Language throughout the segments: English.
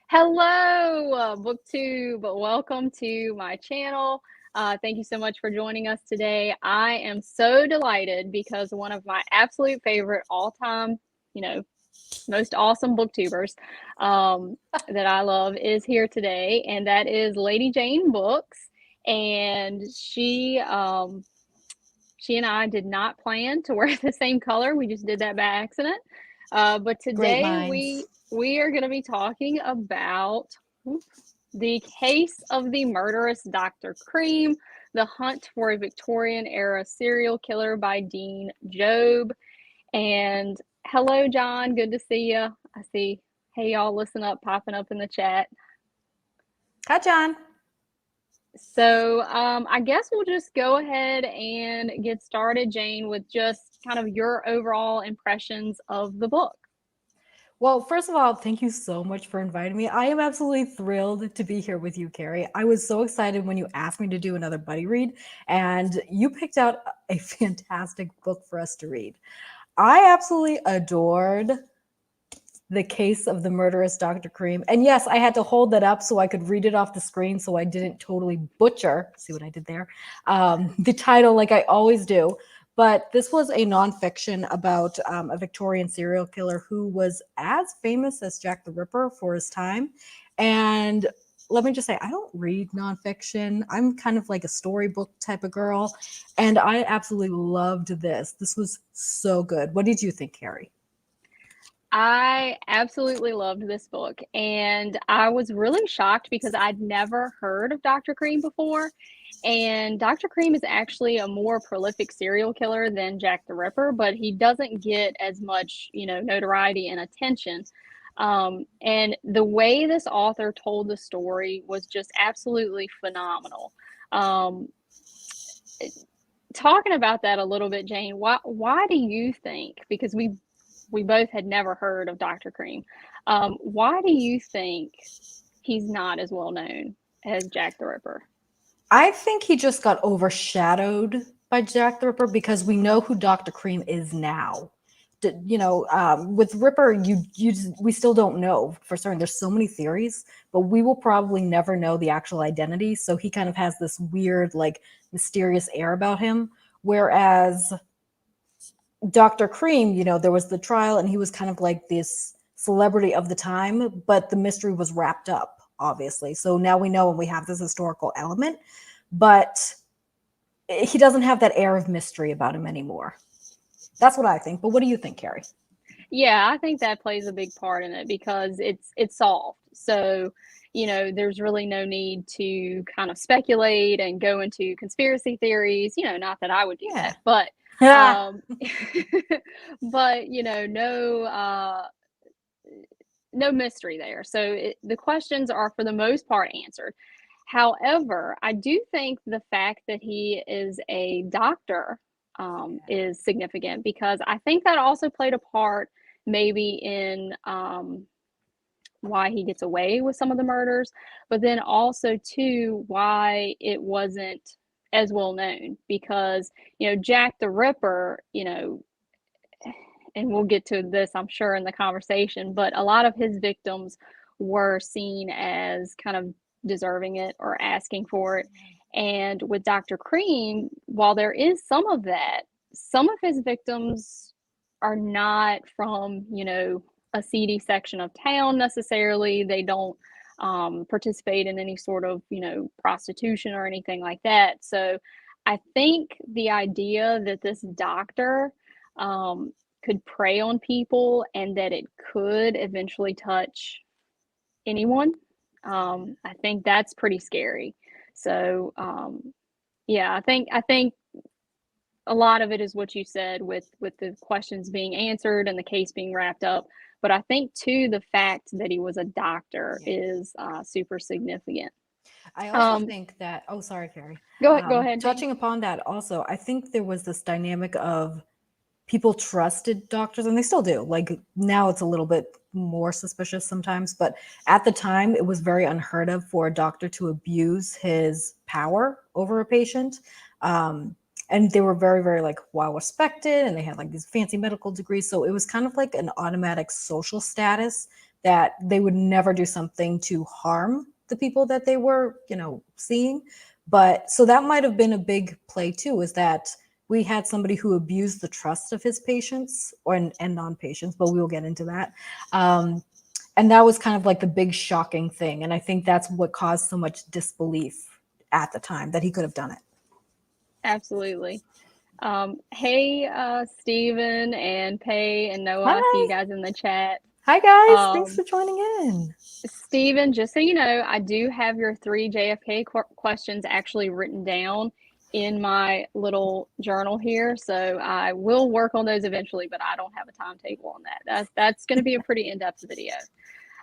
Hello, BookTube. Welcome to my channel. Thank you so much for joining us today. I am so delighted because one of my absolute favorite all-time, most awesome booktubers that I love is here today, and that is Lady Jane Books. And she and I did not plan to wear the same color. We just did that by accident. But Great today minds. we are going to be talking about the case of the murderous Dr. Cream, the hunt for a Victorian era serial killer by Dean Jobb. And hello, John. Good to see you. I see. Hey, y'all, listen up, popping up in the chat. Hi, John. So I guess we'll just go ahead and get started, Jane, with just kind of your overall impressions of the book. Well, first of all, thank you so much for inviting me. I am absolutely thrilled to be here with you, Carrie. I was so excited when you asked me to do another buddy read, and you picked out a fantastic book for us to read. I absolutely adored The Case of the Murderous Dr. Cream. And yes, I had to hold that up so I could read it off the screen so I didn't totally butcher, see what I did there, the title like I always do. But this was a nonfiction about a Victorian serial killer who was as famous as Jack the Ripper for his time. And let me just say, I don't read nonfiction. I'm kind of like a storybook type of girl. And I absolutely loved this. This was so good. What did you think, Carrie? I absolutely loved this book, and I was really shocked because I'd never heard of Dr. Cream before. And Dr. Cream is actually a more prolific serial killer than Jack the Ripper, but he doesn't get as much, notoriety and attention. And the way this author told the story was just absolutely phenomenal. Um, Talking about that a little bit, Jane, why do you think, because we both had never heard of Dr. Cream, why do you think he's not as well known as Jack the Ripper? I think he just got overshadowed by Jack the Ripper because we know who Dr. Cream is now. With Ripper, we still don't know for certain. There's so many theories, but we will probably never know the actual identity. So he kind of has this weird, like, mysterious air about him. Whereas Dr. Cream, there was the trial, and he was kind of like this celebrity of the time, but the mystery was wrapped up, obviously. So now we know, and we have this historical element, but he doesn't have that air of mystery about him anymore. That's what I think. But what do you think, Carrie? Yeah, I think that plays a big part in it because it's solved. So, there's really no need to kind of speculate and go into conspiracy theories, not that I would do Yeah. that, but but no mystery there. So the questions are for the most part answered. However, I do think the fact that he is a doctor is significant because I think that also played a part maybe in why he gets away with some of the murders, but then also too why it wasn't as well known because Jack the Ripper, and we'll get to this, I'm sure, in the conversation, but a lot of his victims were seen as kind of deserving it or asking for it. And with Dr. Cream, while there is some of that, some of his victims are not from, a seedy section of town necessarily. They don't participate in any sort of, prostitution or anything like that. So I think the idea that this doctor um, could prey on people and that it could eventually touch anyone. I think that's pretty scary. So yeah, I think a lot of it is what you said with the questions being answered and the case being wrapped up. But I think too the fact that he was a doctor is super significant. I also Um, think that, oh, sorry, Carrie. go ahead, Jane. Touching upon that, also, I think there was this dynamic of people trusted doctors, and they still do. Like now, it's a little bit more suspicious sometimes, but at the time, it was very unheard of for a doctor to abuse his power over a patient. And they were very, very like well respected, and they had like these fancy medical degrees. So it was kind of like an automatic social status that they would never do something to harm the people that they were, seeing. But so that might have been a big play too, is that we had somebody who abused the trust of his patients and non-patients, but we will get into that. And that was kind of like the big shocking thing. And I think that's what caused so much disbelief at the time, that he could have done it. Absolutely. Hey, Stephen and Pei and Noah, I see you Hi. guys in the chat. Hi, guys. Thanks Um, for joining in. Stephen, just so you know, I do have your 3 JFK questions actually written down in my little journal here. So I will work on those eventually, but I don't have a timetable on that. That's going to be a pretty in-depth video.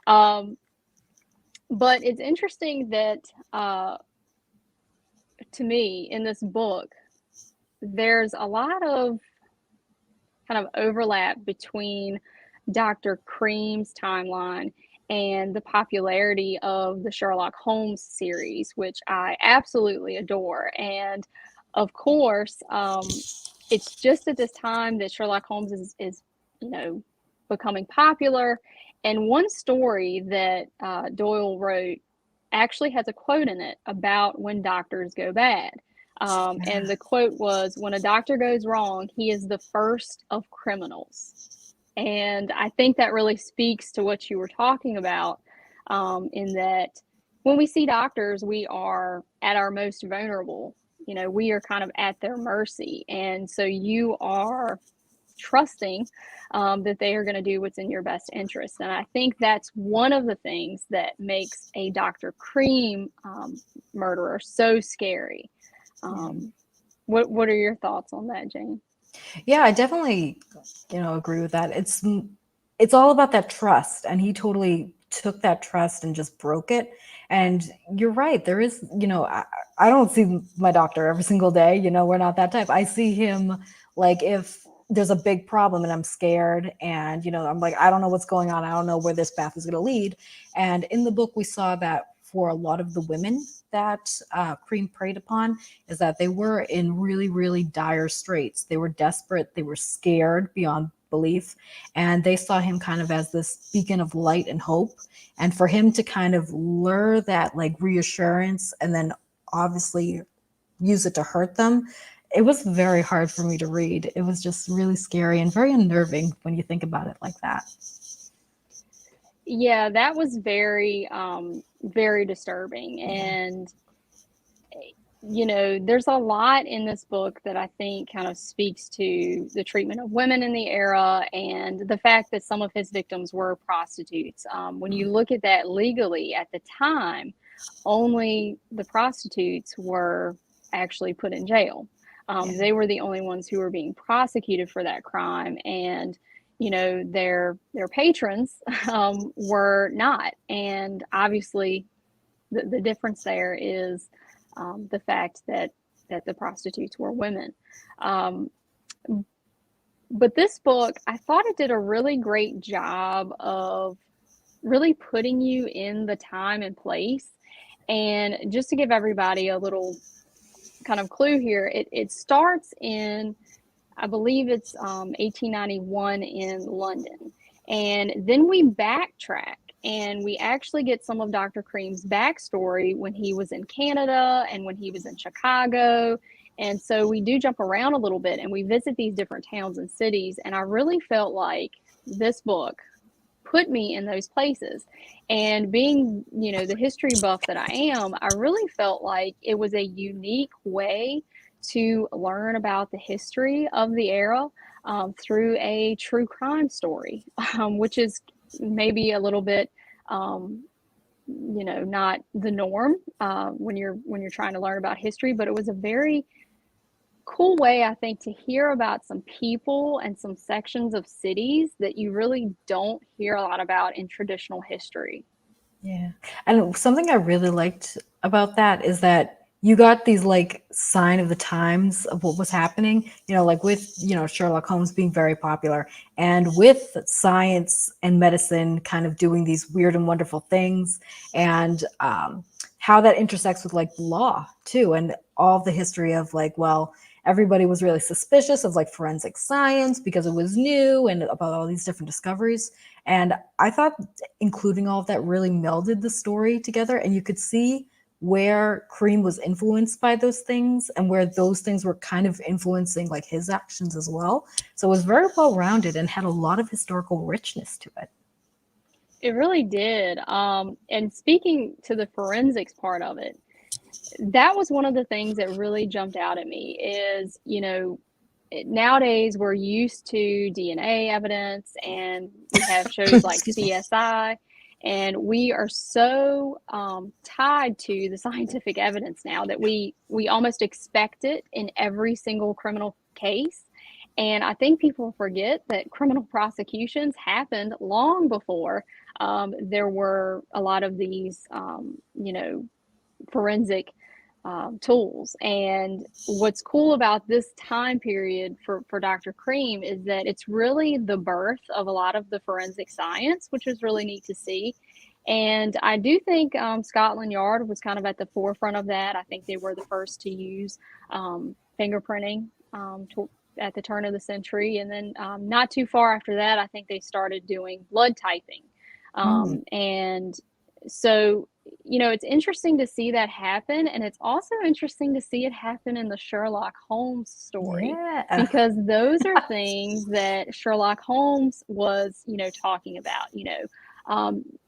But it's interesting that to me in this book, there's a lot of kind of overlap between Dr. Cream's timeline and the popularity of the Sherlock Holmes series, which I absolutely adore. And of course, it's just at this time that Sherlock Holmes is becoming popular. And one story that Doyle wrote actually has a quote in it about when doctors go bad. And the quote was, "When a doctor goes wrong, he is the first of criminals." And I think that really speaks to what you were talking about, in that when we see doctors, we are at our most vulnerable. We are kind of at their mercy. And so you are trusting that they are going to do what's in your best interest. And I think that's one of the things that makes a Dr. Cream murderer so scary. What are your thoughts on that, Jane? Yeah, I definitely, agree with that. It's all about that trust, and he totally took that trust and just broke it. And you're right. There is, I don't see my doctor every single day. We're not that type. I see him like if there's a big problem and I'm scared, and I'm like, I don't know what's going on. I don't know where this path is going to lead. And in the book, we saw that for a lot of the women that Cream preyed upon, is that they were in really, really dire straits. They were desperate. They were scared beyond belief. And they saw him kind of as this beacon of light and hope. And for him to kind of lure that like reassurance and then obviously use it to hurt them, it was very hard for me to read. It was just really scary and very unnerving when you think about it like that. Yeah, that was very, very disturbing. And there's a lot in this book that I think kind of speaks to the treatment of women in the era and the fact that some of his victims were prostitutes. When you look at that legally at the time, only the prostitutes were actually put in jail. They were the only ones who were being prosecuted for that crime, and their patrons were not. And obviously, the difference there is the fact that the prostitutes were women. But this book, I thought it did a really great job of really putting you in the time and place. And just to give everybody a little kind of clue here, it starts in, I believe it's 1891 in London. And then we backtrack and we actually get some of Dr. Cream's backstory when he was in Canada and when he was in Chicago. And so we do jump around a little bit and we visit these different towns and cities. And I really felt like this book put me in those places. And being, the history buff that I am, I really felt like it was a unique way to learn about the history of the era through a true crime story, which is maybe a little bit, not the norm when you're trying to learn about history. But it was a very cool way, I think, to hear about some people and some sections of cities that you really don't hear a lot about in traditional history. Yeah. And something I really liked about that is that you got these like sign of the times of what was happening, like with, Sherlock Holmes being very popular and with science and medicine kind of doing these weird and wonderful things, and how that intersects with like law too, and all the history of like, well, everybody was really suspicious of like forensic science because it was new and about all these different discoveries. And I thought including all of that really melded the story together, and you could see where Cream was influenced by those things and where those things were kind of influencing like his actions as well. So it was very well rounded and had a lot of historical richness to it. It really did. And speaking to the forensics part of it, that was one of the things that really jumped out at me is, nowadays we're used to DNA evidence and we have shows like Excuse me. CSI, and we are so tied to the scientific evidence now that we almost expect it in every single criminal case. And I think people forget that criminal prosecutions happened long before there were a lot of these, forensic tools. And what's cool about this time period for Dr. Cream is that it's really the birth of a lot of the forensic science, which was really neat to see. And I do think Scotland Yard was kind of at the forefront of that. I think they were the first to use fingerprinting at the turn of the century. And then not too far after that, I think they started doing blood typing. And so, it's interesting to see that happen. And it's also interesting to see it happen in the Sherlock Holmes story, Yeah. because those are things that Sherlock Holmes was, talking about.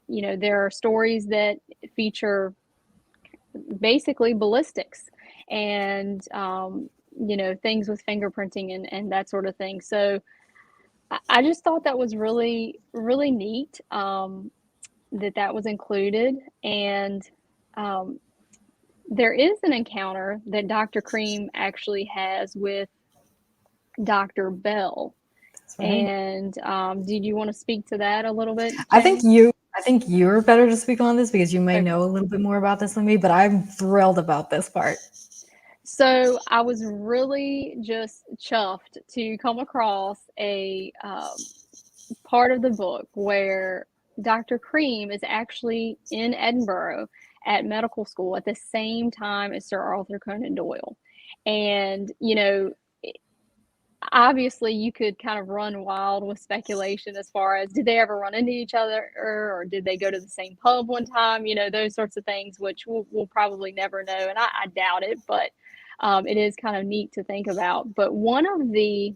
There are stories that feature basically ballistics and, things with fingerprinting and that sort of thing. So I just thought that was really, really neat. That was included. And there is an encounter that Dr. Cream actually has with Dr. Bell. Right. And did you want to speak to that a little bit, I Jenny? think you're better to speak on this because you may Okay. know a little bit more about this than me, but I'm thrilled about this part. So I was really just chuffed to come across a part of the book where Dr. Cream is actually in Edinburgh at medical school at the same time as Sir Arthur Conan Doyle. And, obviously you could kind of run wild with speculation as far as did they ever run into each other, or did they go to the same pub one time, those sorts of things, which we'll probably never know. And I doubt it, but it is kind of neat to think about. But one of the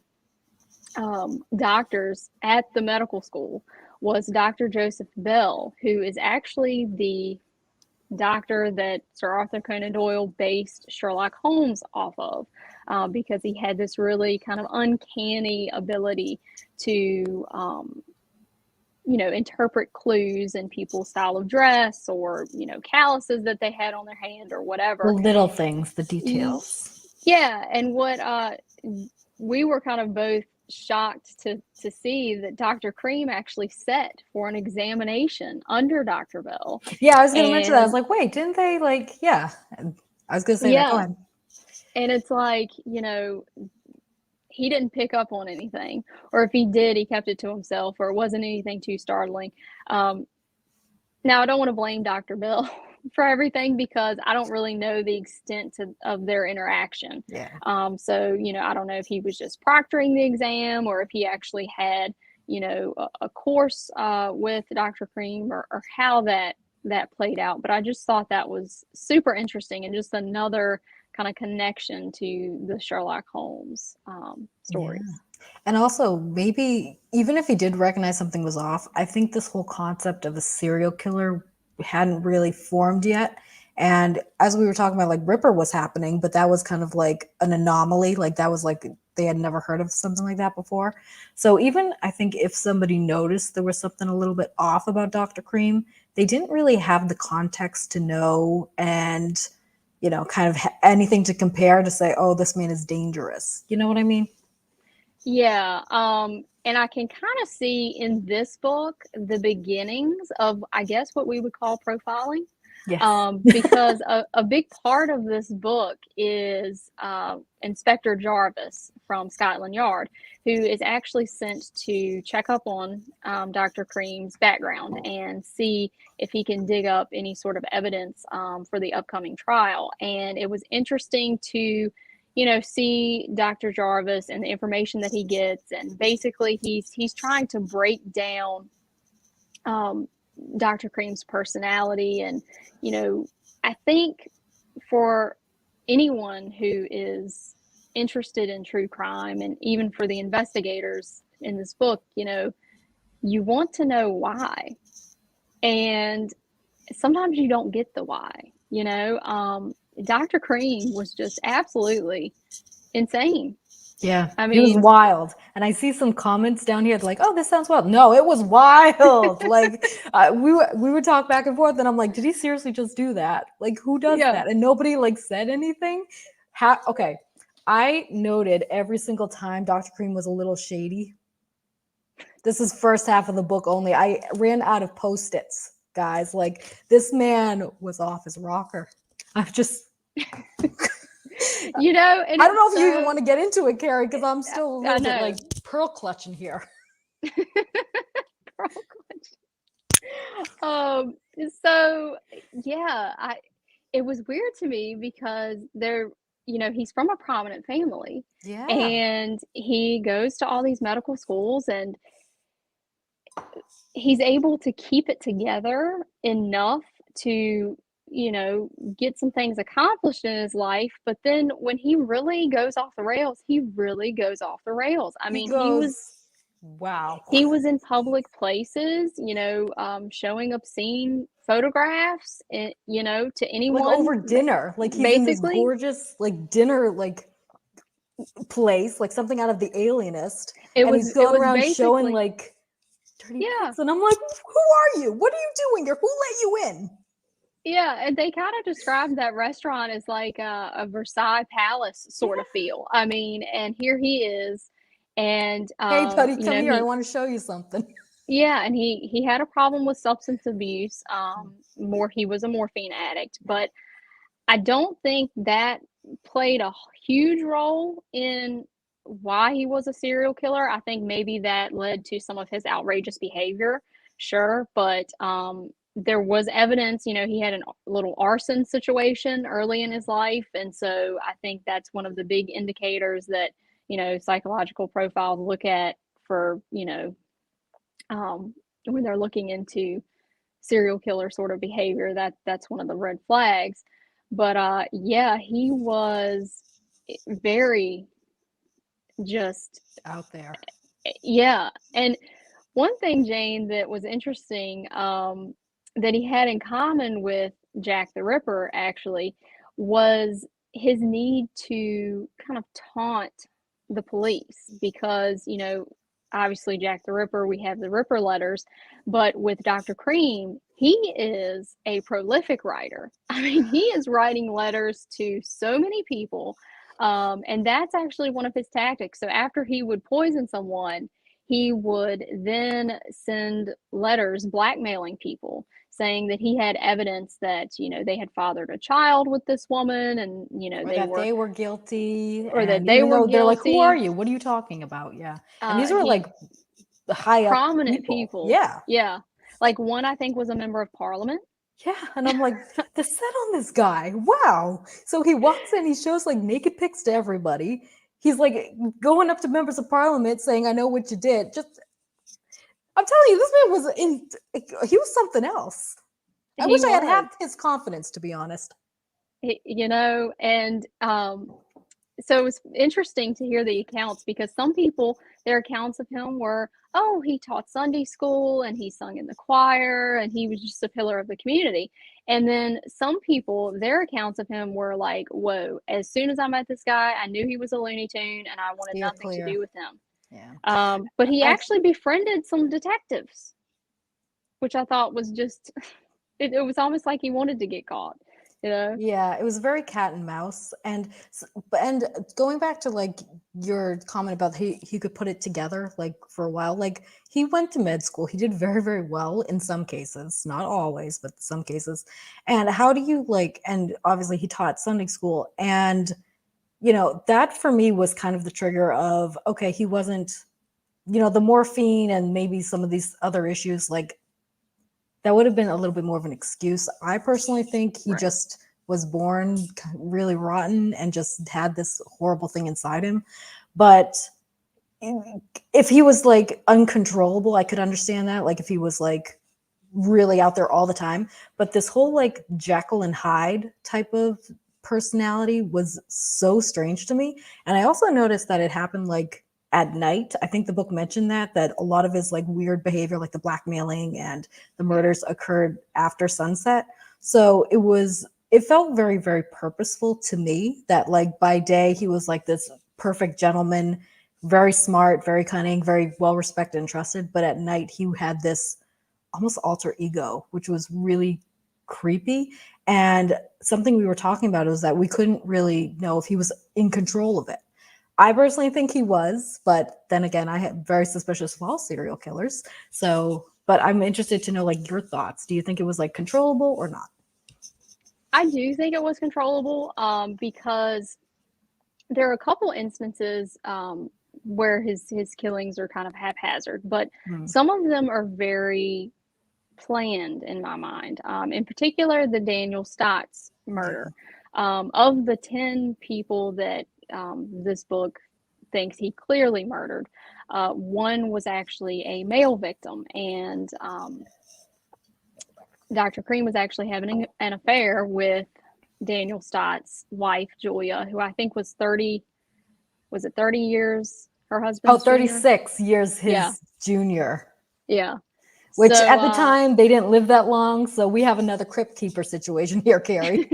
doctors at the medical school was Dr. Joseph Bell, who is actually the doctor that Sir Arthur Conan Doyle based Sherlock Holmes off of, because he had this really kind of uncanny ability to, interpret clues in people's style of dress, or, calluses that they had on their hand or whatever. The little things, the details. Yeah. And what we were kind of both shocked to see that Dr. Cream actually sat for an examination under Dr. Bell. Yeah, I was going to mention that. I was like, wait, didn't they yeah. I was going to say that. Go ahead. And it's like, he didn't pick up on anything, or if he did, he kept it to himself, or it wasn't anything too startling. Now, I don't want to blame Dr. Bell for everything because I don't really know the extent of their interaction. Yeah. So, I don't know if he was just proctoring the exam, or if he actually had, a course with Dr. Cream, or how that played out. But I just thought that was super interesting, and just another kind of connection to the Sherlock Holmes stories. Yeah. And also, maybe even if he did recognize something was off, I think this whole concept of a serial killer hadn't really formed yet. And as we were talking about, like, Ripper was happening, but that was kind of like an anomaly. Like, that was like they had never heard of something like that before. So even I think if somebody noticed there was something a little bit off about Dr. Cream, they didn't really have the context to know, and kind of anything to compare to say, oh, this man is dangerous. You know what I mean? Yeah. And I can kind of see in this book the beginnings of, I guess, what we would call profiling. Yes. Because a big part of this book is Inspector Jarvis from Scotland Yard, who is actually sent to check up on Dr. Cream's background and see if he can dig up any sort of evidence for the upcoming trial. And it was interesting to, see Dr. Jarvis and the information that he gets, and basically he's trying to break down um, Dr. Cream's personality. And I think for anyone who is interested in true crime, and even for the investigators in this book, you want to know why. And sometimes you don't get the why. Dr. Cream was just absolutely insane. Yeah, I he was mean, wild. And I see some comments down here like, "Oh, this sounds wild." No, it was wild. Like we would talk back and forth, and I'm like, "Did he seriously just do that? Like, who does yeah. that?" And nobody like said anything. Okay, I noted every single time Dr. Cream was a little shady. This is first half of the book only. I ran out of post-its, guys. Like this man was off his rocker. I've just And I don't know if you even want to get into it, Carrie, because I'm still a little bit know. like pearl clutching here. Pearl clutch. So yeah, it was weird to me because he's from a prominent family. Yeah. And he goes to all these medical schools, and he's able to keep it together enough to get some things accomplished in his life. But then when he really goes off the rails, he really goes off the rails. I mean, wow. he was in public places, showing obscene photographs, to anyone, like over dinner. Like he's in this basically. gorgeous like dinner like place, like something out of The Alienist. And he's It going was around showing basically, like dirty yeah. pics. And I'm like, who are you? What are you doing here? Who let you in? Yeah, and they kind of described that restaurant as like a Versailles Palace sort of feel. I mean, and here he is, and Hey, buddy, come here. I want to show you something. yeah, and he had a problem with substance abuse. He was a morphine addict, but I don't think that played a huge role in why he was a serial killer. I think maybe that led to some of his outrageous behavior, sure, but there was evidence, he had a little arson situation early in his life, and so I think that's one of the big indicators that, psychological profiles look at for, when they're looking into serial killer sort of behavior. That's one of the red flags. But yeah, he was very just out there. Yeah. And one thing, Jane, that was interesting, that he had in common with Jack the Ripper actually was his need to kind of taunt the police, because obviously Jack the Ripper, we have the Ripper letters, but with Dr. Cream, he is a prolific writer. I mean, he is writing letters to so many people, and that's actually one of his tactics. So after he would poison someone, he would then send letters blackmailing people, saying that he had evidence that they had fathered a child with this woman, and they were guilty, or that and they even were though they're like, "Who guilty. are you? What are you talking about?" Yeah, and these were He like high up prominent people. Yeah, Yeah, like one I think was a member of parliament. yeah, and I'm like, the set on this guy, wow. So he walks in, he shows like naked pics to everybody. He's like going up to members of parliament saying, "I know what you did." I'm telling you, this man was he was something else. I He wish I had was, half his confidence, to be honest. and so it was interesting to hear the accounts, because some people, their accounts of him were, oh, he taught Sunday school and he sung in the choir and he was just a pillar of the community. And then some people, their accounts of him were like, whoa, as soon as I met this guy, I knew he was a Looney Tune and I wanted nothing to do with him. Yeah. But he actually befriended some detectives, which I thought was just, it was almost like he wanted to get caught. Yeah, it was very cat and mouse. And going back to like your comment about he could put it together like for a while, like he went to med school. He did very, very well in some cases, not always, but some cases. And how do you like, and obviously he taught Sunday school, and that for me was kind of the trigger of, okay, he wasn't, the morphine and maybe some of these other issues, like that would have been a little bit more of an excuse. I personally think he Right. just was born really rotten and just had this horrible thing inside him. But if he was like uncontrollable, I could understand that. Like if he was like really out there all the time. But this whole like Jekyll and Hyde type of personality was so strange to me. And I also noticed that it happened like at night. I think the book mentioned that a lot of his like weird behavior, like the blackmailing and the murders, occurred after sunset. So it felt very, very purposeful to me that like by day he was like this perfect gentleman, very smart, very cunning, very well respected and trusted. But at night he had this almost alter ego, which was really creepy. And something we were talking about was that we couldn't really know if he was in control of it. I personally think he was, but then again, I am very suspicious of all serial killers. So, but I'm interested to know like your thoughts. Do you think it was like controllable or not? I do think it was controllable, because there are a couple instances where his killings are kind of haphazard, but some of them are very planned in my mind. In particular, the Daniel Stotts murder. Of the 10 people that this book thinks he clearly murdered, one was actually a male victim, and Dr. Cream was actually having an affair with Daniel Stott's wife, Julia, who I think was 30, was it 30 years her husband's 36 years his junior. Yeah. Which so, at the time, they didn't live that long. So we have another crypt keeper situation here, Carrie.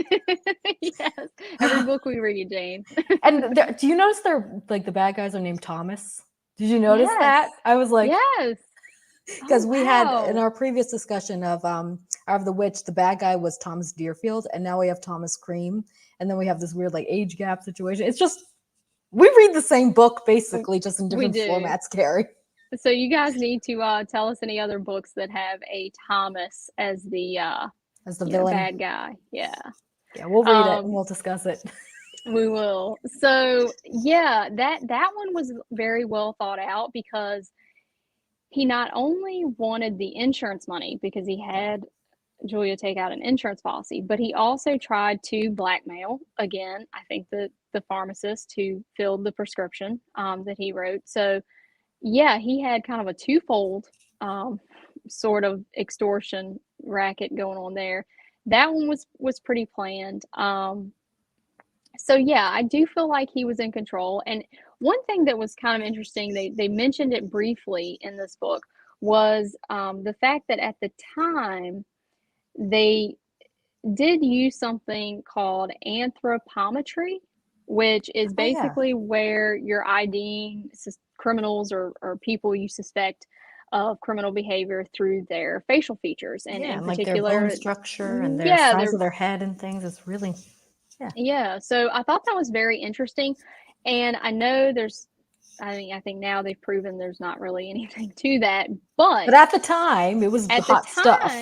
Yes. Every book we read, Jane. And do you notice they're like the bad guys are named Thomas? Did you notice that? I was like, yes. Because we had in our previous discussion of the Witch, the bad guy was Thomas Deerfield, and now we have Thomas Cream, and then we have this weird like age gap situation. It's just we read the same book basically, just in different formats, Carrie. So you guys need to tell us any other books that have a Thomas as the villain, bad guy. Yeah, we'll read it and we'll discuss it. We will. So yeah, that one was very well thought out because he not only wanted the insurance money because he had Julia take out an insurance policy, but he also tried to blackmail, again, I think the pharmacist who filled the prescription that he wrote. So yeah, he had kind of a twofold sort of extortion racket going on there. That one was pretty planned. So yeah, I do feel like he was in control. And one thing that was kind of interesting, they mentioned it briefly in this book, was the fact that at the time they did use something called anthropometry, which is basically where you're IDing criminals or people you suspect of criminal behavior through their facial features, and in particular, like their bone structure and their size of their head and things. It's really So I thought that was very interesting, and I know I think now they've proven there's not really anything to that, but at the time it was hot stuff.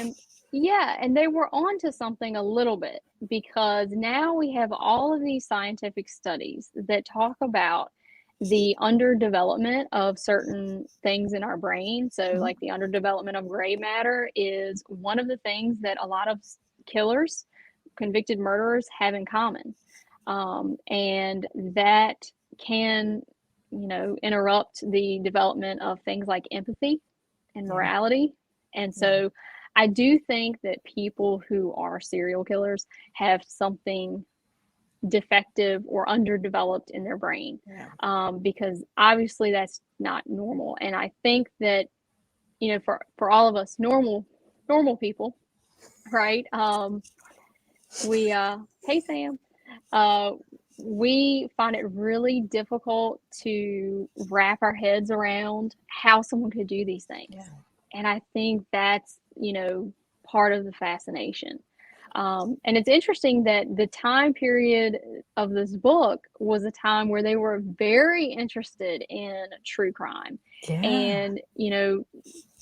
Yeah, and they were onto something a little bit, because now we have all of these scientific studies that talk about the underdevelopment of certain things in our brain. So like the underdevelopment of gray matter is one of the things that a lot of killers, convicted murderers, have in common. And that can, interrupt the development of things like empathy and morality. And so I do think that people who are serial killers have something defective or underdeveloped in their brain, because obviously that's not normal. And I think that, for all of us normal people, right? Hey Sam, we find it really difficult to wrap our heads around how someone could do these things. And I think that's, part of the fascination. And it's interesting that the time period of this book was a time where they were very interested in true crime. And,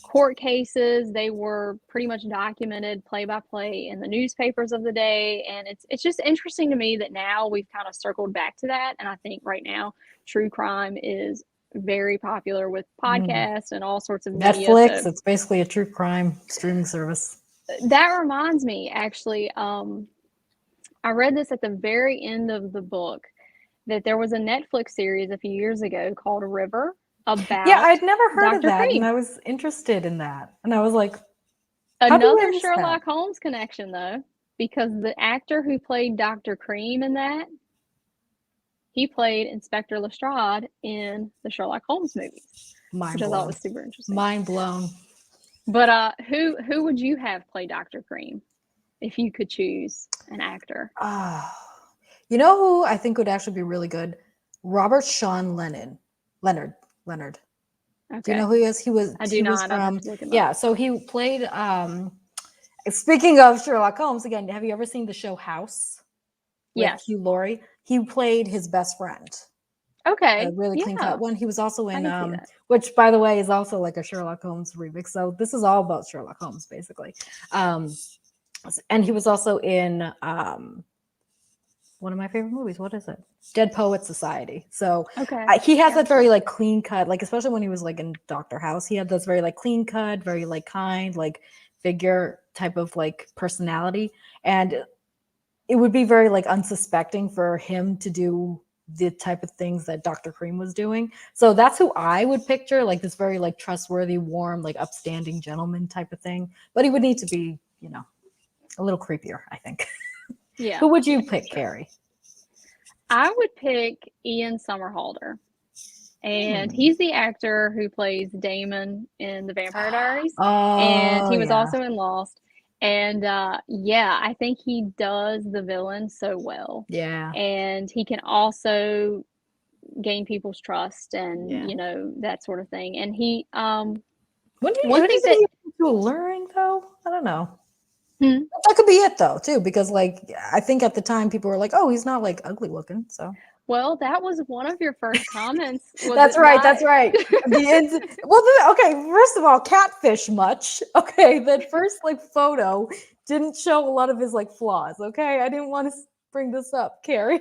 court cases, they were pretty much documented play by play in the newspapers of the day. And it's just interesting to me that now we've kind of circled back to that. And I think right now true crime is very popular with podcasts and all sorts of media. Netflix, it's basically a true crime streaming service. That reminds me, actually, I read this at the very end of the book that there was a Netflix series a few years ago called River Yeah, about I'd never heard of Dr. that, and Cream. I was interested in that. And I was like, how did I Another miss that? Sherlock Holmes connection, though, because the actor who played Dr. Cream in that, he played Inspector Lestrade in the Sherlock Holmes movies, Mind which I thought blown. was super interesting. Mind blown. But who would you have play Dr. Cream if you could choose an actor? Ah, you know who I think would actually be really good? Robert Sean Lennon. Leonard. Do you know Okay. who he is? He was I do he was not. I'd have from to look him up. yeah, so he played speaking of Sherlock Holmes, again, have you ever seen the show House with Yes. Hugh Laurie? He played his best friend. A Okay. really clean cut Yeah. one. He was also I in can see that. which by the way is also like a Sherlock Holmes remix. So this is all about Sherlock Holmes basically. And he was also in one of my favorite movies. What is it? Dead Poet Society. So Okay. he has that very Gotcha. like clean cut, like especially when he was like in Doctor House, he had this very like clean cut, very like kind, like figure type of like personality, and it would be very like unsuspecting for him to do the type of things that Dr. Cream was doing. So that's who I would picture, like this very like trustworthy, warm, like upstanding gentleman type of thing. But he would need to be, a little creepier, I think. Yeah. Who would you Yeah, for pick, sure. Carrie? I would pick Ian Somerhalder. And Hmm. he's the actor who plays Damon in The Vampire Diaries. And Oh he was yeah, also in Lost. And yeah, I think he does the villain so well. yeah, And he can also gain people's trust and, yeah. that sort of thing. And one Wouldn't thing he that, be too alluring though? I don't know. hmm, That could be it though, too, because like I think at the time people were like, "Oh, he's not like ugly looking." So well, that was one of your first comments, was that's it right. not? That's right. Okay. First of all, catfish much. Okay, that first like photo didn't show a lot of his like flaws. Okay, I didn't want to bring this up, Carrie,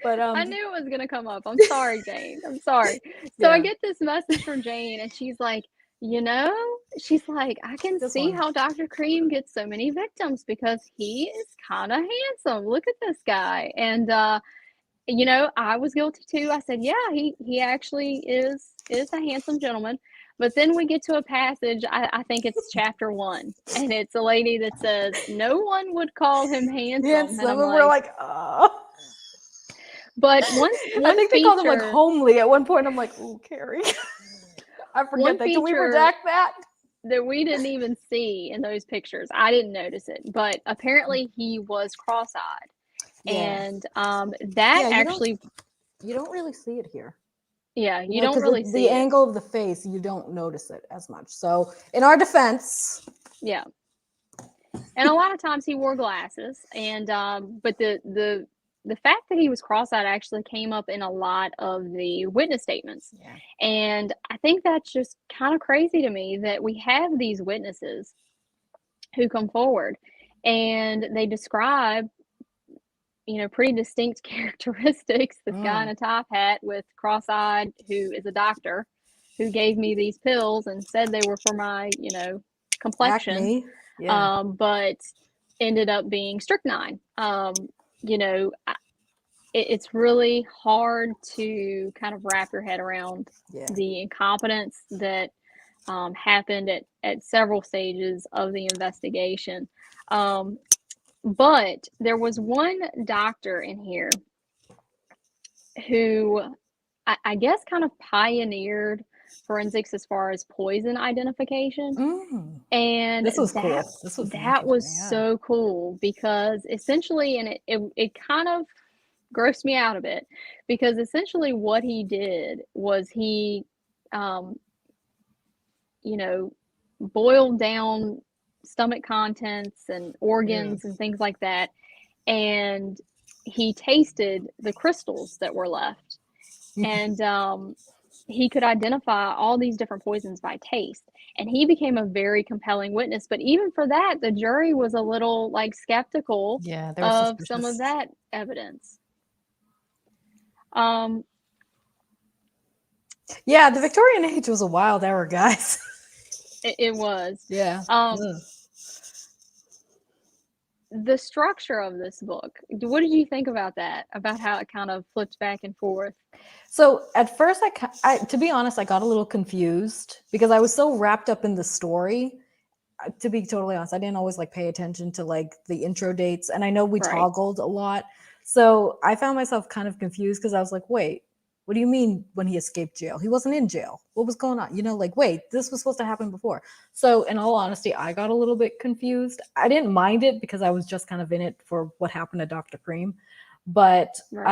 but I knew it was going to come up. I'm sorry, Jane. I'm sorry. So I yeah, get this message from Jane, and she's like, you know, she's like, I can this see one. how Dr. Cream gets so many victims because he is kind of handsome. Look at this guy. And I was guilty too. I said, yeah, he actually is a handsome gentleman. But then we get to a passage, I think it's chapter 1, and it's a lady that says, no one would call him handsome. And Handsome, I'm and we're like, like, oh. but I one think they called him like feature homely at one point. I'm like, oh, Carrie. I forget one that. Can we feature redact that? that we didn't even see in those pictures. I didn't notice it, but apparently he was cross-eyed, Yeah. and that Yeah, actually, you don't really see it here. yeah, you don't Because really the see it. angle of the face, you don't notice it as much. So, in our defense, Yeah, and a lot of times he wore glasses, and but the fact that he was cross-eyed actually came up in a lot of the witness statements, yeah. and I think that's just kind of crazy to me that we have these witnesses who come forward and they describe pretty distinct characteristics. This guy in Mm. a top hat with cross-eyed who is a doctor who gave me these pills and said they were for my, complexion, Acne. Yeah. but ended up being strychnine. You know, it's really hard to kind of wrap your head around Yeah. the incompetence that happened at several stages of the investigation. But there was one doctor in here who I guess kind of pioneered forensics as far as poison identification. Mm. And This was that cool. This was that was interesting. Yeah. so cool because essentially, and it kind of grossed me out a bit because essentially what he did was he, um, boiled down stomach contents and Mm. organs and things like that, and he tasted the crystals that were left, and he could identify all these different poisons by taste, and he became a very compelling witness. But even for that, the jury was a little like skeptical Yeah, they were of some of suspicious. that evidence. um Yeah, the Victorian age was a wild era, guys. it was. Yeah. um Ugh. the structure of this book, what did you think about that? About how it kind of flipped back and forth? So at first, to be honest, I got a little confused because I was so wrapped up in the story. To be totally honest, I didn't always like pay attention to like the intro dates, and I know we Right. toggled a lot, so I found myself kind of confused because I was like, wait, what do you mean when he escaped jail? He wasn't in jail. What was going on? Like, wait, this was supposed to happen before. So in all honesty, I got a little bit confused. I didn't mind it because I was just kind of in it for what happened to Dr. Cream, but Right.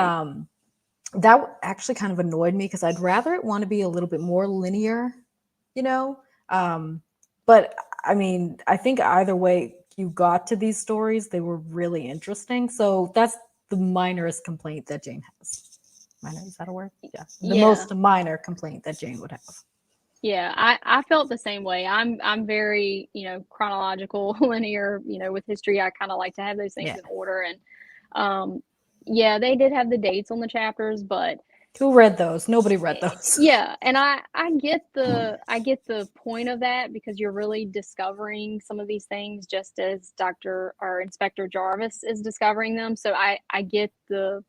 that actually kind of annoyed me because I'd rather it want to be a little bit more linear, you know. But I mean, I think either way you got to these stories, they were really interesting. So that's the minorest complaint that Jane has. Minor, is that a word? Yeah, the Yeah. most minor complaint that Jane would have. Yeah, I felt the same way. I'm very, chronological, linear, with history. I kind of like to have those things Yeah. in order. And yeah, they did have the dates on the chapters, but Who read those? Nobody read those. yeah, and I get the point of that because you're really discovering some of these things just as Dr. or Inspector Jarvis is discovering them. So I get the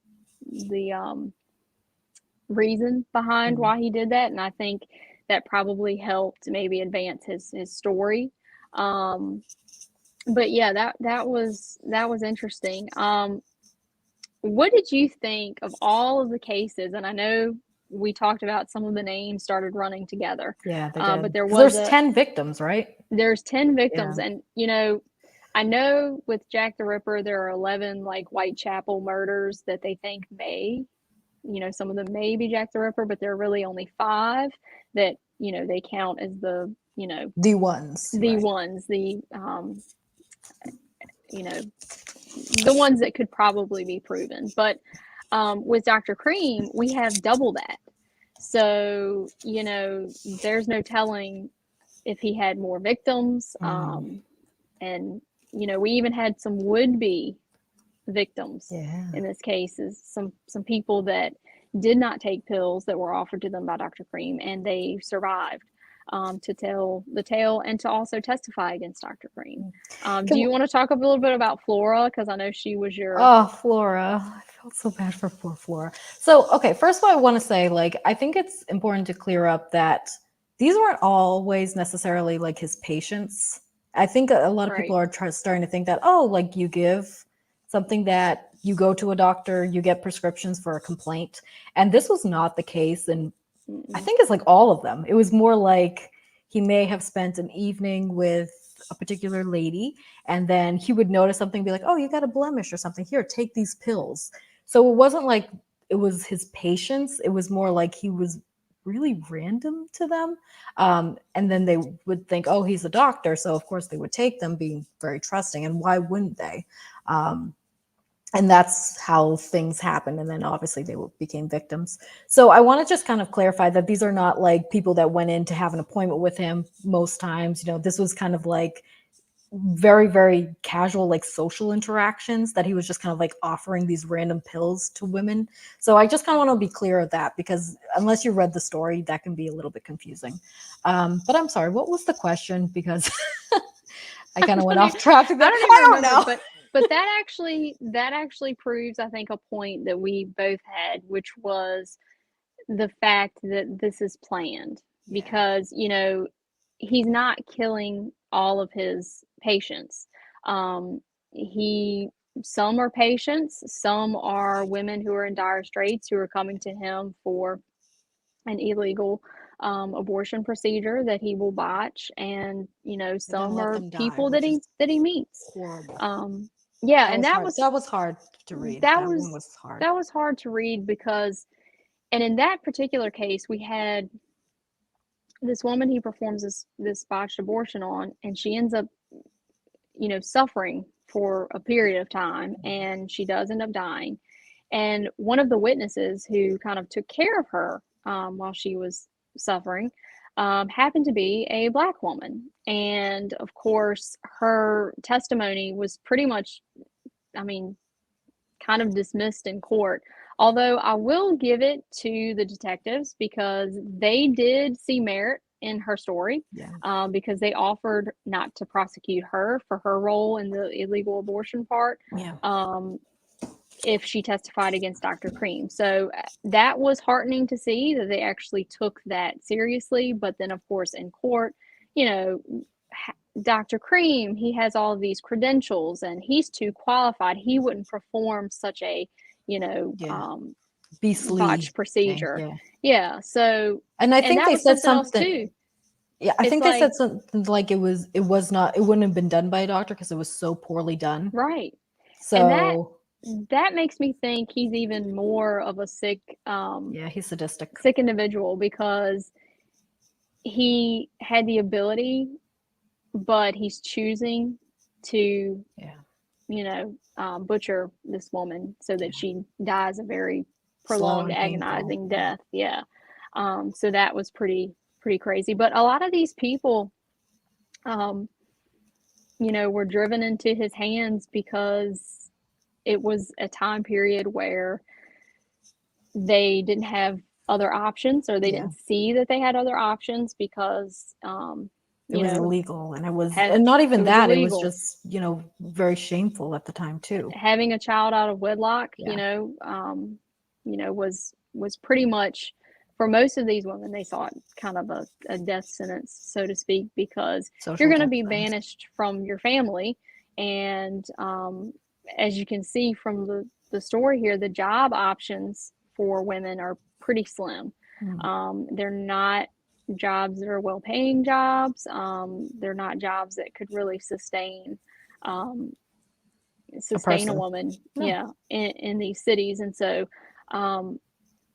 reason behind Mm. why he did that, and I think that probably helped maybe advance his story. Um, but yeah, that was interesting. What did you think of all of the cases? And I know we talked about some of the names started running together, Yeah, they but did. there Because was there's a 10 victims, right? there's 10 Yeah. victims, and I know with Jack the Ripper there are 11 like Whitechapel murders that they think some of them may be Jack the Ripper, but there are really only five that they count as The ones, the right? ones you know the ones that could probably be proven. But with Dr. Cream, we have double that. So there's no telling if he had more victims. Mm. And we even had some would-be victims Yeah. in this case, is some people that did not take pills that were offered to them by Dr. Cream, and they survived to tell the tale and to also testify against Dr. Cream. Do Can, you want to talk a little bit about Flora? Because I know she was your Oh, Flora. I felt so bad for poor Flora. So, okay, first of all, I want to say, like, I think it's important to clear up that these weren't always necessarily like his patients. I think a lot of people right. are starting to think that, oh, like you give something that you go to a doctor, you get prescriptions for a complaint. And this was not the case. And I Mm-mm. think it's like all of them. It was more like he may have spent an evening with a particular lady, and then he would notice something, be like, "Oh, you got a blemish or something. Here, take these pills." So it wasn't like it was his patients. It was more like he was really random to them. And then they would think, "Oh, he's a doctor," so of course they would take them, being very trusting. And why wouldn't they? Um, and that's how things happen, and then obviously they became victims. So I want to just kind of clarify that these are not like people that went in to have an appointment with him. Most times, this was kind of like very, very casual, like social interactions, that he was just kind of like offering these random pills to women. So I just kind of want to be clear of that, because unless you read the story, that can be a little bit confusing. But I'm sorry, what was the question? Because I I kind of went don't even, off track there. I don't even I don't remember, know. but that actually proves, I think, a point that we both had, which was the fact that this is planned, Yeah. because he's not killing all of his patients. He Some are patients, some are women who are in dire straits who are coming to him for an illegal abortion procedure that he will botch, and And then some let are them die, people that which is he meets. horrible. um, yeah, That and was that hard. was That was hard to read. that That one was was hard. that was hard to read, because and in that particular case we had this woman he performs this botched abortion on, and she ends up suffering for a period of time, and she does end up dying. And one of the witnesses who kind of took care of her while she was suffering happened to be a Black woman. And of course, her testimony was pretty much, I mean, kind of dismissed in court. Although I will give it to the detectives, because they did see merit in her story, Yeah. because they offered not to prosecute her for her role in the illegal abortion part. Yeah. If she testified against Dr. Cream. So that was heartening to see that they actually took that seriously. But then, of course, in court, you know, Dr. Cream, he has all of these credentials and he's too qualified. He wouldn't perform such a, you know, Yeah. botched Beastly thing. procedure. Yeah. Yeah. So, And I and think that they was said something else something. too. Yeah, I It's think they like, said something like it wouldn't have been done by a doctor because it was so poorly done. right. And So that makes me think he's even more of a yeah, he's sadistic. sick individual, because he had the ability, but he's choosing to, Yeah. butcher this woman so that Yeah. she dies a very Slow prolonged, and painful. agonizing death. Yeah. So that was pretty crazy. But a lot of these people, um, were driven into his hands because it was a time period where they didn't have other options, or they Yeah. didn't see that they had other options because, It you was know, illegal had and not it even was that, it was illegal. just, very shameful at the time too. Having a child out of wedlock, Yeah. was pretty much, for most of these women, they saw it kind of a death sentence, so to speak, because you're Social going to death be sentence. banished from your family. And as you can see from the story here, the job options for women are pretty slim. Mm. They're not jobs that are well paying jobs. They're not jobs that could really um, A sustain a person. woman, No. yeah, in these cities. And so um,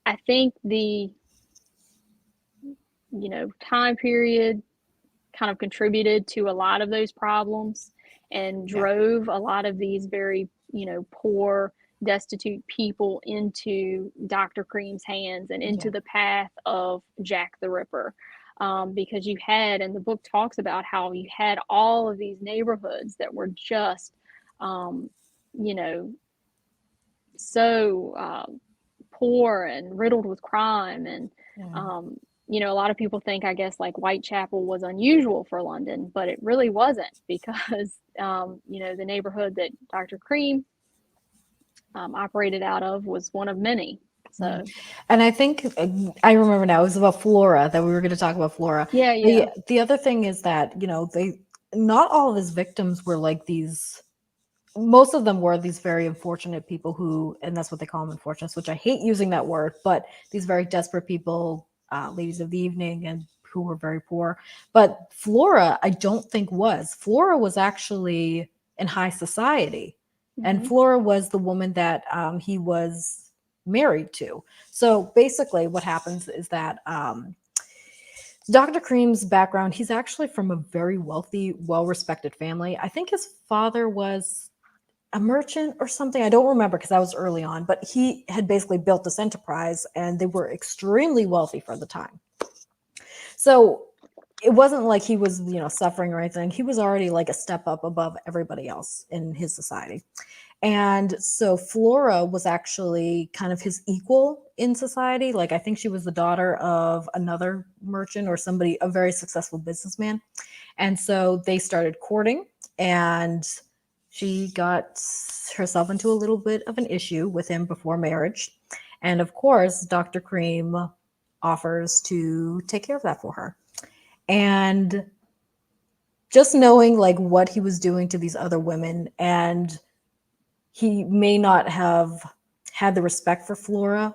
I think the time period kind of contributed to a lot of those problems and Yeah. drove a lot of these very poor, destitute people into Dr. Cream's hands and into Yeah. the path of Jack the Ripper. Because you had, and the book talks about how you had all of these neighborhoods that were just, you know, so poor and riddled with crime. And Yeah. a lot of people think, I guess, like Whitechapel was unusual for London, but it really wasn't, because the neighborhood that Dr. Cream operated out of was one of many. Yeah. So And I think I remember now, it was about Flora that we were going to talk about Flora. yeah, yeah. The other thing is that, they not all of his victims were like these. Most of them were these very unfortunate people who, and that's what they call them, unfortunates, which I hate using that word, but these very desperate people, ladies of the evening, and who were very poor. But Flora, I don't think was. Flora was actually in high society, and Mm-hmm. Flora was the woman that he was married to. So basically, what happens is that Dr. Cream's background, he's actually from a very wealthy, well respected family. I think his father was a merchant or something. I don't remember because that was early on, but he had basically built this enterprise and they were extremely wealthy for the time. So it wasn't like he was, suffering or anything. He was already like a step up above everybody else in his society. And so Flora was actually kind of his equal in society. Like, I think she was the daughter of another merchant or somebody, a very successful businessman. And so they started courting, and she got herself into a little bit of an issue with him before marriage. And of course, Dr. Cream offers to take care of that for her. And just knowing like what he was doing to these other women, and he may not have had the respect for Flora.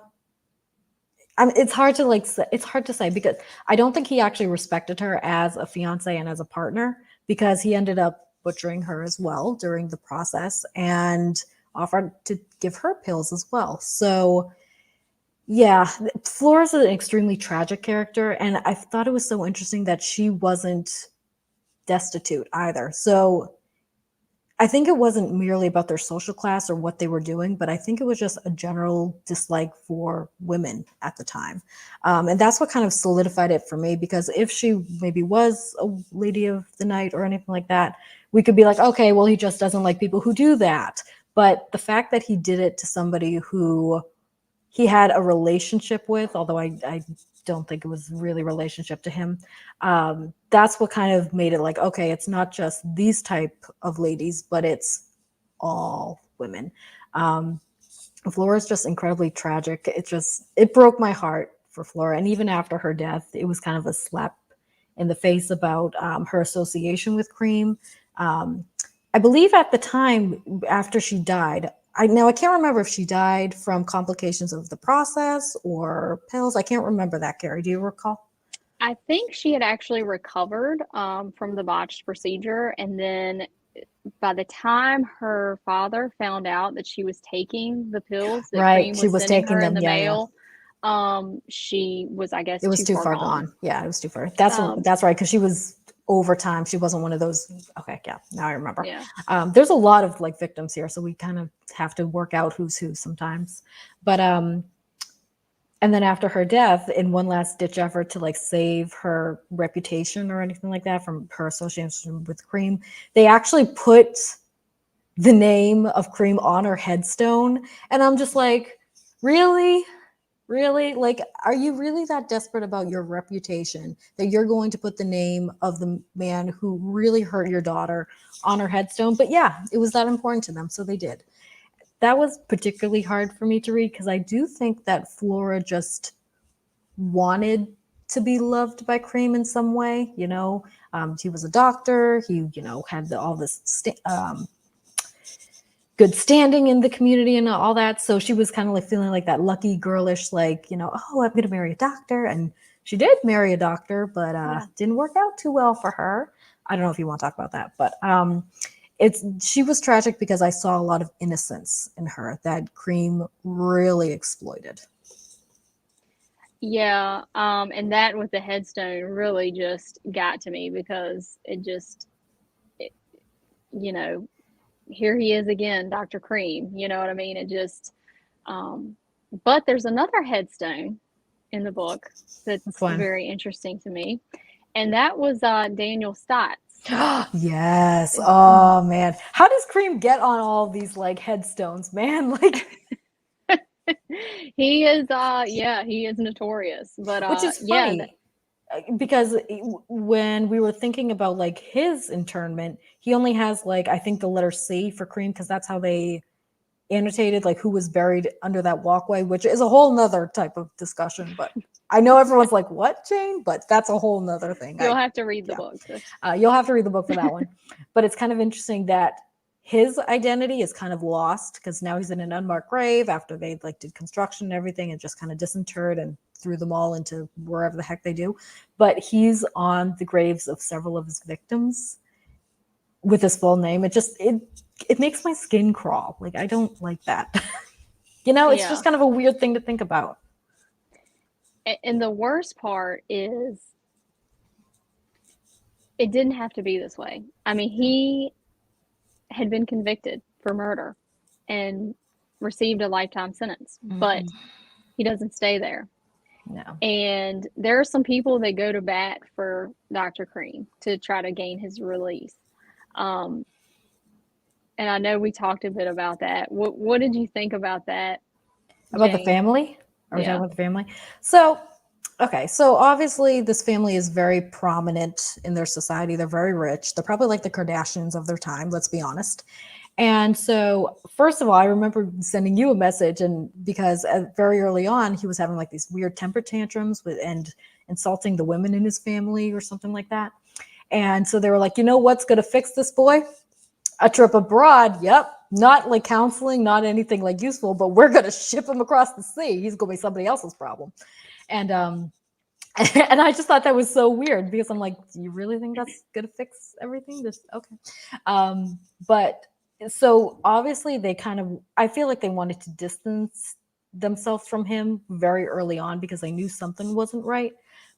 It's hard to it's hard to say because I don't think he actually respected her as a fiance and as a partner, because he ended up butchering her as well during the process and offered to give her pills as well. So yeah, Flora's an extremely tragic character, and I thought it was so interesting that she wasn't destitute either. So I think it wasn't merely about their social class or what they were doing, but I think it was just a general dislike for women at the time. And that's what kind of solidified it for me, because if she maybe was a lady of the night or anything like that, we could be like, okay, well, he just doesn't like people who do that. But the fact that he did it to somebody who he had a relationship with, although I don't think it was really relationship to him. That's what kind of made it like, okay, it's not just these type of ladies, but it's all women. Flora is just incredibly tragic. It broke my heart for Flora, and even after her death, it was kind of a slap in the face about her association with Cream. I believe at the time after she died, I can't remember if she died from complications of the process or pills. I can't remember that, Carrie. Do you recall? I think she had actually recovered from the botched procedure, and then by the time her father found out that she was taking the pills that Right, Cream she was was sending taking her in them. the Yeah, yeah. mail, she was, I guess, It was too too far far gone. gone. Yeah, it was too far. That's Um, that's right, because she was over time. She wasn't one of those. Okay, yeah, now I remember. yeah. There's a lot of like victims here, so we kind of have to work out who's who sometimes. But and then after her death, in one last ditch effort to like save her reputation or anything like that from her association with Cream, they actually put the name of Cream on her headstone, and I'm just like, really? Really? Like, are you really that desperate about your reputation that you're going to put the name of the man who really hurt your daughter on her headstone? But yeah, it was that important to them, so they did. That was particularly hard for me to read because I do think that Flora just wanted to be loved by Cream in some way. He was a doctor. He, had all this good standing in the community and all that. So she was kind of like feeling like that lucky girlish, like, oh, I'm going to marry a doctor. And she did marry a doctor, but Yeah. didn't work out too well for her. I don't know if you want to talk about that, but she was tragic because I saw a lot of innocence in her that Cream really exploited. Yeah, and that with the headstone really just got to me because it, you know, here he is again, Dr. Cream. You know what I mean? Um, but there's another headstone in the book That's that's fun. very interesting to me, and that was Daniel Stott's. Yes. Oh man. How does Cream get on all these like headstones, man? Like, He is, yeah, he is notorious, but which is yeah, funny because when we were thinking about like his internment, he only has like I think the letter C for Cream because that's how they annotated like who was buried under that walkway, which is a whole nother type of discussion. But I know everyone's like, "What, Jane?" But that's a whole nother thing. you'll have to read the Yeah, book. you'll have to read the book for that one. But it's kind of interesting that his identity is kind of lost because now he's in an unmarked grave after they like did construction and everything and just kind of disinterred and threw them all into wherever the heck they do. But he's on the graves of several of his victims with his full name. It makes my skin crawl. Like I don't like that. It's Yeah, just kind of a weird thing to think about. and the worst part is it didn't have to be this way. I mean, he had been convicted for murder and received a lifetime sentence, but Mm-mm. he doesn't stay there. No. And there are some people that go to bat for Dr. Cream to try to gain his release. Um, and I know we talked a bit about that. What did you think about that, About the Jane? family? Are we talking Yeah. about the family? So, okay. So, obviously, this family is very prominent in their society. They're very rich. They're probably like the Kardashians of their time, let's be honest. And so, first of all, I remember sending you a message, and because very early on, he was having like these weird temper tantrums and insulting the women in his family or something like that. And so they were like, what's going to fix this boy? A trip abroad. Yep. Not like counseling, not anything like useful, but we're going to ship him across the sea. He's going to be somebody else's problem. And, and I just thought that was so weird because I'm like, do you really think that's going to fix everything? Just okay. But so obviously I feel like they wanted to distance themselves from him very early on because they knew something wasn't right.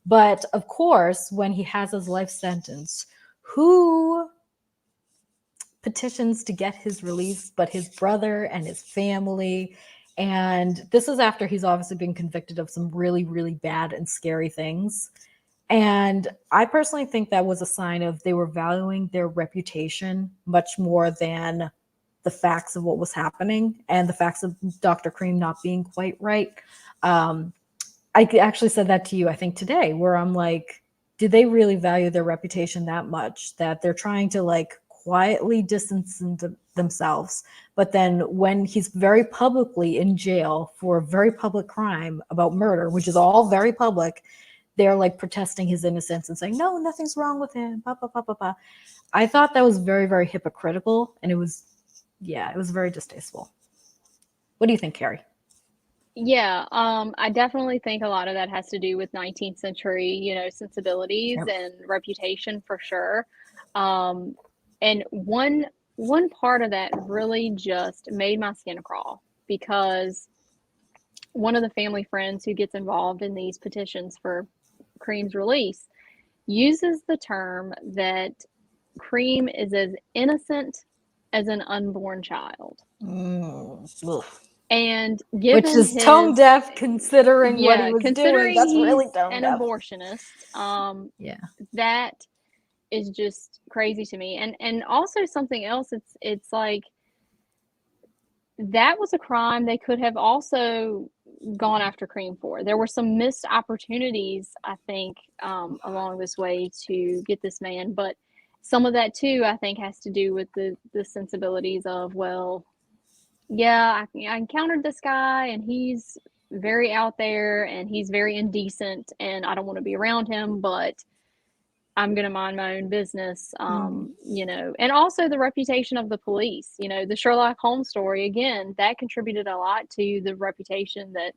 But of course, when he has his life sentence, who petitions to get his release but his brother and his family? And this is after he's obviously been convicted of some really, really bad and scary things. And I personally think that was a sign of they were valuing their reputation much more than the facts of what was happening and the facts of Dr. Cream not being quite right. Um, actually said that to you, I think today, where I'm like, do they really value their reputation that much that they're trying to like quietly distance themselves? But then when he's very publicly in jail for a very public crime about murder, which is all very public, they're like protesting his innocence and saying, no, nothing's wrong with him. Bah, bah, bah, bah, bah. I thought that was very, very hypocritical. And it was, yeah, it was very distasteful. What do you think, Carrie? Yeah, I definitely think a lot of that has to do with 19th century, sensibilities Yep. and reputation for sure. Um, and one part of that really just made my skin crawl because one of the family friends who gets involved in these petitions for Cream's release uses the term that Cream is as innocent as an unborn child. And Which given is tone his, deaf considering what he yeah, was doing. considering That's he's really tone an deaf. abortionist, Yeah. that is just crazy to me. And also something else, it's like that was a crime they could have also gone after Cream for. There were some missed opportunities, I think, along this way to get this man, but some of that too, I think, has to do with the sensibilities of, well, yeah, I encountered this guy and he's very out there and he's very indecent and I don't want to be around him, but I'm going to mind my own business. And also the reputation of the police, the Sherlock Holmes story, again, that contributed a lot to the reputation that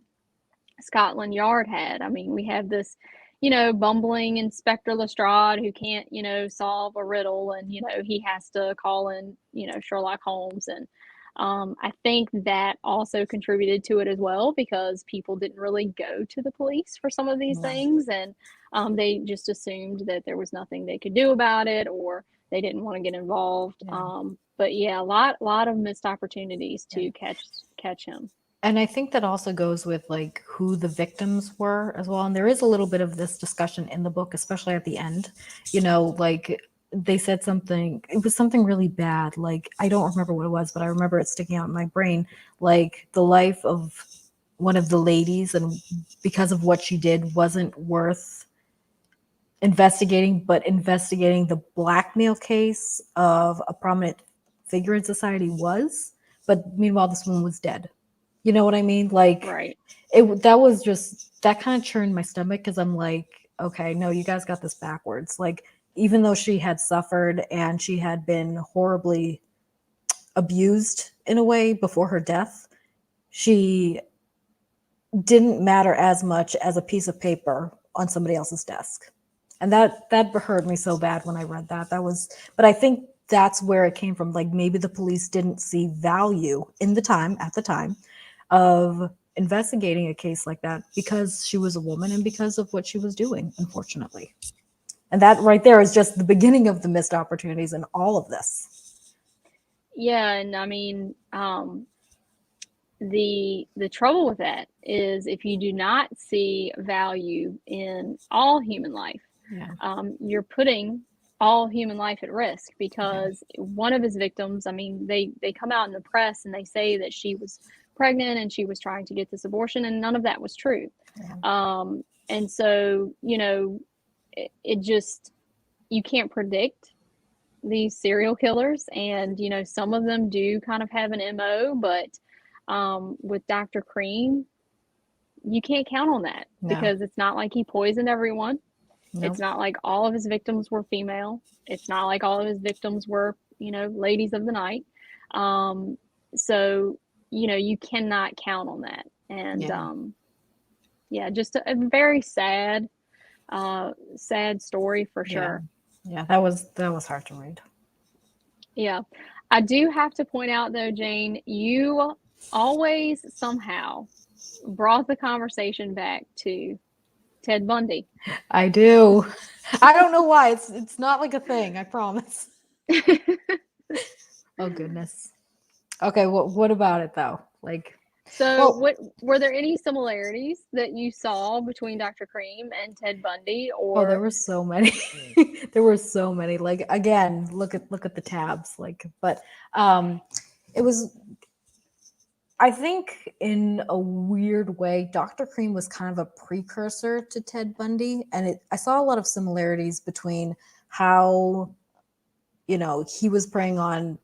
Scotland Yard had. I mean, we have this, bumbling Inspector Lestrade who can't, solve a riddle and, he has to call in, Sherlock Holmes. And I think that also contributed to it as well because people didn't really go to the police for some of these things. And they just assumed that there was nothing they could do about it or they didn't want to get involved. But yeah, a lot of missed opportunities to catch him. And I think that also goes with like who the victims were as well. And there is a little bit of this discussion in the book, especially at the end. Like they said something, it was something really bad. Like I don't remember what it was, but I remember it sticking out in my brain. Like the life of one of the ladies, and because of what she did, wasn't worth investigating, but investigating the blackmail case of a prominent figure in society was. But meanwhile, this woman was dead. You know what I mean? Like, right. That was just, that kind of churned my stomach because I'm like, okay, no, you guys got this backwards. Like, even though she had suffered and she had been horribly abused in a way before her death, she didn't matter as much as a piece of paper on somebody else's desk. And that hurt me so bad when I read that. But I think that's where it came from. Like maybe the police didn't see value at the time of investigating a case like that because she was a woman and because of what she was doing, unfortunately. And that right there is just the beginning of the missed opportunities in all of this. Yeah, and I mean, the trouble with that is if you do not see value in all human life, you're putting all human life at risk because one of his victims, I mean, they come out in the press and they say that she was pregnant and she was trying to get this abortion, and none of that was true. And so, it just, you can't predict these serial killers, and some of them do kind of have an MO, but with Dr. Cream, you can't count on that because it's not like he poisoned everyone. It's not like all of his victims were female. It's not like all of his victims were, ladies of the night. So, you cannot count on that. And just a very sad story for sure. Yeah, that was hard to read. Yeah. I do have to point out though, Jane, you always somehow brought the conversation back to Ted Bundy. I do. I don't know why. It's not like a thing, I promise. Oh goodness. Okay, what about it though? Like, so what were there any similarities that you saw between Dr. Cream and Ted Bundy? Or there were so many. There were so many. Like again, look at the tabs. Like, but it was I think in a weird way, Dr. Cream was kind of a precursor to Ted Bundy. And I saw a lot of similarities between how, he was preying on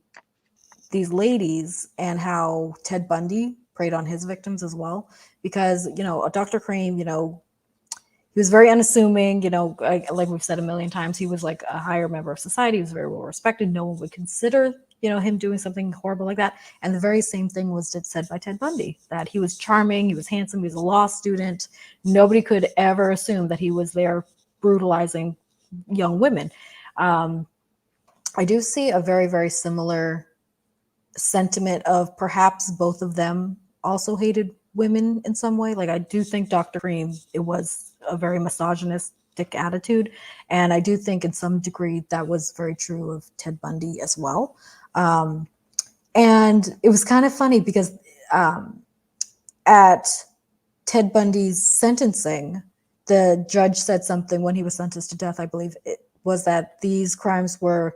these ladies and how Ted Bundy preyed on his victims as well. Because, Dr. Cream, he was very unassuming, like we've said a million times, he was like a higher member of society. He was very well respected. No one would consider, him doing something horrible like that. And the very same thing was said by Ted Bundy, that he was charming, he was handsome, he was a law student. Nobody could ever assume that he was there brutalizing young women. I do see a very, very similar sentiment of perhaps both of them also hated women in some way. Like I do think Dr. Cream, it was a very misogynistic attitude. And I do think in some degree that was very true of Ted Bundy as well. And it was kind of funny because at Ted Bundy's sentencing, the judge said something when he was sentenced to death, I believe it was, that these crimes were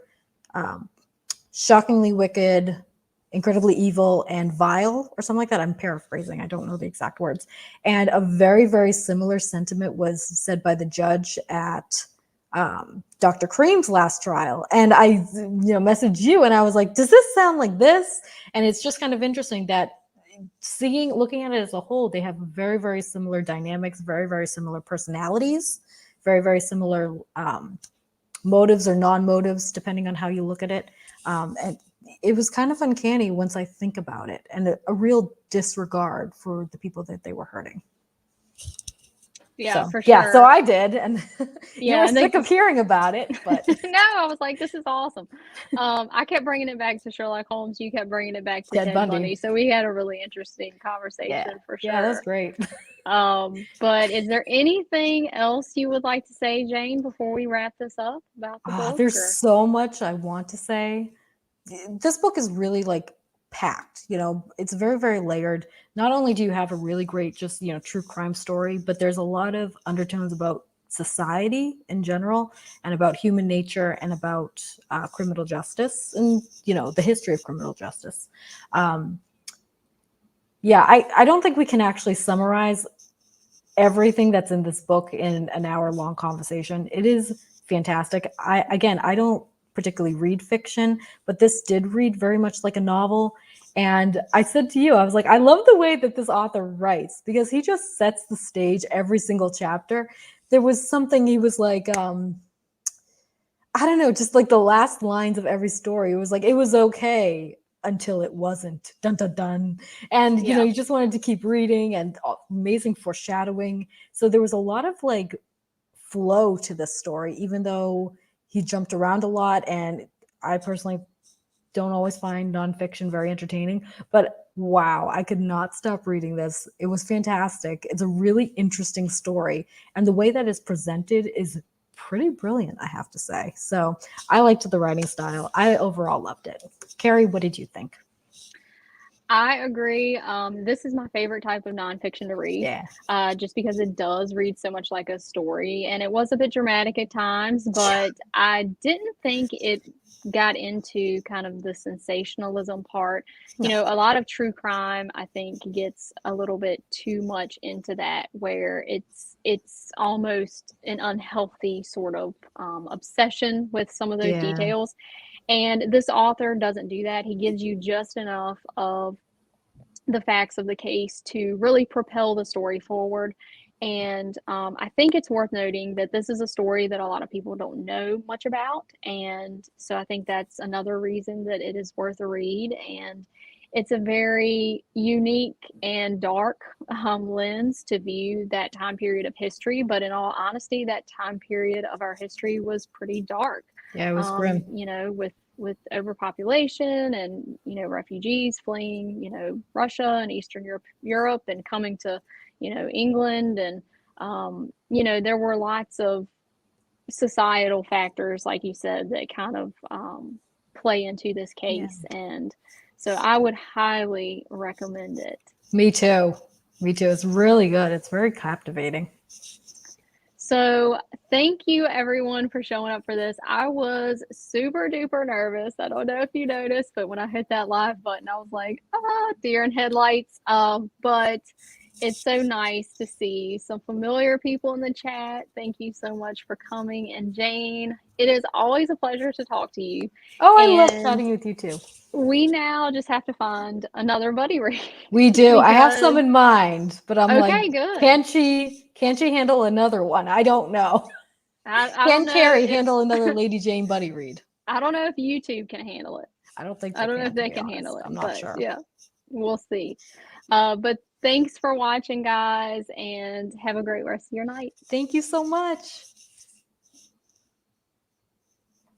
shockingly wicked, incredibly evil, and vile, or something like that. I'm paraphrasing. I don't know the exact words. And a very, very similar sentiment was said by the judge at Dr. Cream's last trial. And I, messaged you and I was like, does this sound like this? And it's just kind of interesting that looking at it as a whole, they have very, very similar dynamics, very, very similar personalities, very, very similar motives or non-motives, depending on how you look at it. And it was kind of uncanny once I think about it, and a real disregard for the people that they were hurting. Yeah, so, for sure. Yeah, so I did, and you were and sick of hearing about it, but no, I was like, this is awesome. I kept bringing it back to Sherlock Holmes. You kept bringing it back to Ted Bundy. So we had a really interesting conversation for sure. Yeah, that's great. But is there anything else you would like to say, Jane, before we wrap this up about the book? There's so much I want to say. This book is really like packed, it's very, very layered. Not only do you have a really great just, true crime story, but there's a lot of undertones about society in general and about human nature and about criminal justice and, the history of criminal justice. I don't think we can actually summarize everything that's in this book in an hour-long conversation. It is fantastic. I don't particularly read fiction, but this did read very much like a novel. And I said to you, I was like, I love the way that this author writes, because he just sets the stage every single chapter. There was something he was like, I don't know, just like the last lines of every story. It was like, it was okay until it wasn't. Dun dun dun. And you just wanted to keep reading, and amazing foreshadowing. So there was a lot of like flow to this story, even though he jumped around a lot, and I personally don't always find nonfiction very entertaining, but wow, I could not stop reading this. It was fantastic. It's a really interesting story, and the way that it's presented is pretty brilliant, I have to say. So I liked the writing style. I overall loved it. Carrie, what did you think? I agree. This is my favorite type of nonfiction to read. Just because it does read so much like a story, and it was a bit dramatic at times, but I didn't think it got into kind of the sensationalism part. A lot of true crime, I think, gets a little bit too much into that, where it's almost an unhealthy sort of obsession with some of those details. And this author doesn't do that. He gives you just enough of the facts of the case to really propel the story forward. And I think it's worth noting that this is a story that a lot of people don't know much about. And so I think that's another reason that it is worth a read. And it's a very unique and dark lens to view that time period of history. But in all honesty, that time period of our history was pretty dark. Yeah, it was grim. With overpopulation and refugees fleeing Russia and Eastern Europe and coming to England, and there were lots of societal factors, like you said, that kind of play into this case. And so I would highly recommend it. Me too. It's really good. It's very captivating. So thank you everyone for showing up for this. I was super duper nervous. I don't know if you noticed, but when I hit that live button, I was like, ah, deer in headlights. But it's so nice to see some familiar people in the chat. Thank you so much for coming. And Jane, it is always a pleasure to talk to you. Oh, I love And chatting with you too. we now just have to find another buddy read. We do. I have some Because in mind, but I'm like, okay, good. can she handle another one? I don't know. I don't Can know Carrie if handle another Lady Jane buddy read? I don't know if YouTube can handle it. I don't think I they don't know if can, to they be can handle honest. it, I'm not but sure. yeah, we'll see. But thanks for watching, guys, and have a great rest of your night. Thank you so much.